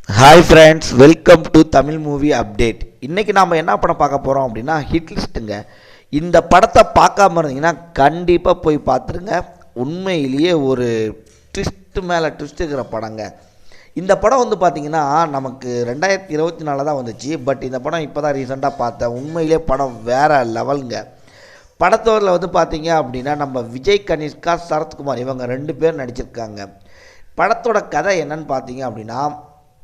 Hi friends, welcome to Tamil movie update. இன்றைக்கி நாம் என்ன படம் பார்க்க போகிறோம் அப்படின்னா ஹிட் லிஸ்ட்டுங்க. இந்த படத்தை பார்க்காம இருந்தீங்கன்னா கண்டிப்பாக போய் பார்த்துருங்க. உண்மையிலேயே ஒரு ட்விஸ்ட்டு மேலே ட்விஸ்ட் இருக்கிற படங்க. இந்த படம் வந்து பார்த்திங்கன்னா நமக்கு 2024 தான் வந்துச்சு. பட் இந்த படம் இப்போ தான் ரீசெண்டாக பார்த்தேன். உண்மையிலே படம் வேறு லெவலுங்க. படத்தோரில் வந்து பார்த்திங்க அப்படின்னா நம்ம விஜய் கனிஷ்கா, சரத்குமார் இவங்க 2 பேர் நடிச்சிருக்காங்க. படத்தோட கதை என்னன்னு பார்த்தீங்க அப்படின்னா,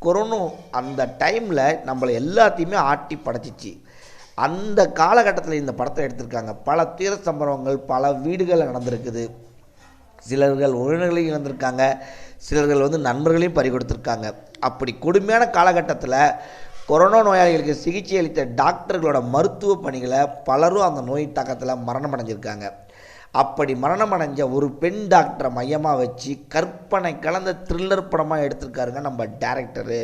கொரோனா அந்த டைமில் நம்மளை எல்லாத்தையுமே ஆட்டி படைச்சிச்சு. அந்த காலகட்டத்தில் இந்த படத்தை எடுத்திருக்காங்க. பல தீர சம்பவங்கள் பல வீடுகளில் நடந்திருக்குது. சிலர்கள் உறவினர்களையும் இழந்திருக்காங்க, சிலர்கள் வந்து நண்பர்களையும் பறி கொடுத்துருக்காங்க. அப்படி கொடுமையான காலகட்டத்தில் கொரோனா நோயாளிகளுக்கு சிகிச்சை அளித்த டாக்டர்களோட மருத்துவ பணிகளை பலரும் அந்த நோய் தாக்கத்தில் மரணம் அடைஞ்சிருக்காங்க. அப்படி மரணம் அடைஞ்ச ஒரு பெண் டாக்டரை மையமாக வச்சு கற்பனை கலந்த த்ரில்லர் படமாக எடுத்திருக்காருங்க நம்ம டேரக்டரு.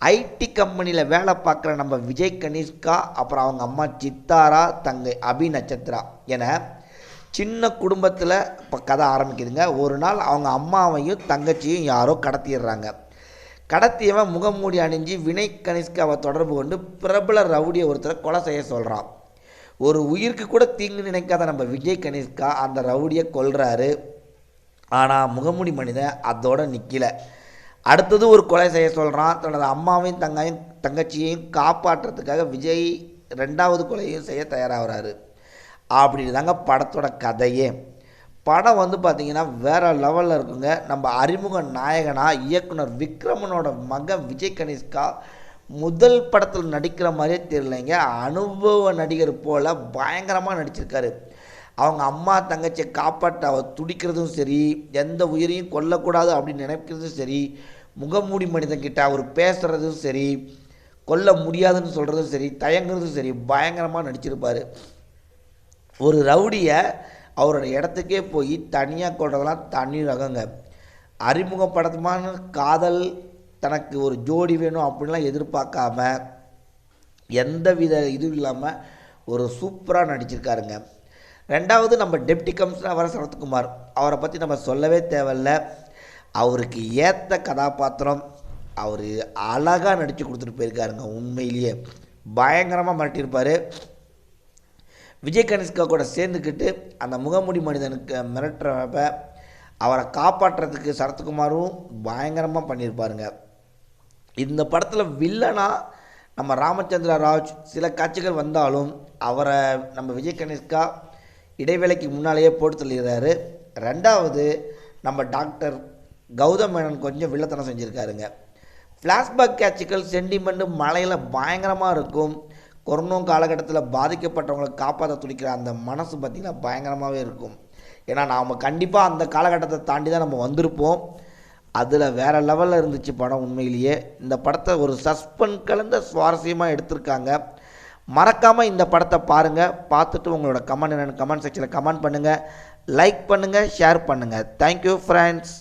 ஐடி கம்பெனியில் வேலை பார்க்குற நம்ம விஜய் கனிஷ்கா, அப்புறம் அவங்க அம்மா சித்தாரா, தங்கை அபி நட்சத்திரா என சின்ன குடும்பத்தில் இப்போ கதை ஆரம்பிக்குதுங்க. ஒரு நாள் அவங்க அம்மாவையும் தங்கச்சியும் யாரோ கடத்திடுறாங்க. கடத்தியவன் முகமூடி அணிஞ்சு வினய் கனிஷ்காவை தொடர்பு கொண்டு பிரபல ரவுடியை ஒருத்தரை கொலை செய்ய சொல்கிறான். ஒரு உயிருக்கு கூட தீங்கு நினைக்காத நம்ம விஜய் கனிஷ்கா அந்த ரவுடியை கொல்றாரு. ஆனால் முகமூடி மனிதன் அதோட நிற்கல. அடுத்தது ஒரு கொலை செய்ய சொல்கிறான். தனது அம்மாவையும் தங்கச்சியையும் காப்பாற்றுறதுக்காக விஜய் 2வது கொலையும் செய்ய தயாராகிறாரு. அப்படி தாங்க படத்தோட கதையே. படம் வந்து பார்த்திங்கன்னா வேறு லெவலில் இருக்குங்க. நம்ம அறிமுக நாயகனாக இயக்குனர் விக்ரமனோட மகன் விஜய் கனிஷ்கா முதல் படத்தில் நடிக்கிற மாதிரியே தெரியலைங்க. அனுபவ நடிகர் போல் பயங்கரமாக நடிச்சிருக்காரு. அவங்க அம்மா தங்கச்சியை காப்பாற்ற அவர் துடிக்கிறதும் சரி, எந்த உயிரையும் கொல்லக்கூடாது அப்படின்னு நினைக்கிறதும் சரி, முகமூடி மனிதன்கிட்ட அவர் பேசுகிறதும் சரி, கொல்ல முடியாதுன்னு சொல்கிறதும் சரி, தயங்குறதும் சரி, பயங்கரமாக நடிச்சிருப்பார். ஒரு ரவுடியை அவரோட இடத்துக்கே போய் தனியாக கொள்றதெல்லாம் தனி ரகங்க. அறிமுகப்படுத்தமான காதல், தனக்கு ஒரு ஜோடி வேணும் அப்படின்லாம் எதிர்பார்க்காம எந்த வித இதுவும் இல்லாமல் ஒரு சூப்பராக நடிச்சிருக்காருங்க. 2வது நம்ம டெப்டி கமிஷனர் வர சரத்குமார், அவரை பற்றி நம்ம சொல்லவே தேவையில்ல. அவருக்கு ஏற்ற கதாபாத்திரம் அவர் அழகாக நடித்து கொடுத்துட்டு போயிருக்காருங்க. உண்மையிலேயே பயங்கரமாக மிரட்டியிருப்பார். விஜய் கனிஷ்கா கூட சேர்ந்துக்கிட்டு அந்த முகமூடி மனிதனுக்கு மிரட்டுறப்ப அவரை காப்பாற்றுறதுக்கு சரத்குமாரும் பயங்கரமாக பண்ணியிருப்பாருங்க. இந்த படத்தில் வில்லனா நம்ம ராமச்சந்திர ராஜ் சில காட்சிகள் வந்தாலும் அவரை நம்ம விஜய் கனிஷ்கா இடைவேளைக்கு முன்னாலேயே போட்டு தள்ளிடுறாரு. 2வது நம்ம டாக்டர் கௌதம் மேனன் கொஞ்சம் வில்லத்தனம் செஞ்சுருக்காருங்க. ஃப்ளாஷ்பேக் காட்சிகள் சென்டிமெண்ட்டு மலையில் பயங்கரமாக இருக்கும். கொரோனா காலகட்டத்தில் பாதிக்கப்பட்டவங்களை காப்பாற்ற துடிக்கிற அந்த மனசு பார்த்திங்கன்னா பயங்கரமாகவே இருக்கும். ஏன்னா நாம் கண்டிப்பாக அந்த காலகட்டத்தை தாண்டி தான் நம்ம வந்திருப்போம். அதில் வேறு லெவலில் இருந்துச்சு படம். உண்மையிலேயே இந்த படத்தை ஒரு சஸ்பென்ஸ் கலந்த சுவாரஸ்யமாக எடுத்திருக்காங்க. மறக்காமல் இந்த படத்தை பாருங்கள். பார்த்துட்டு உங்களோட கமெண்ட் என்னென்னு கமெண்ட் செக்ஷனில் கமெண்ட் பண்ணுங்கள், லைக் பண்ணுங்கள், ஷேர் பண்ணுங்கள். Thank you friends.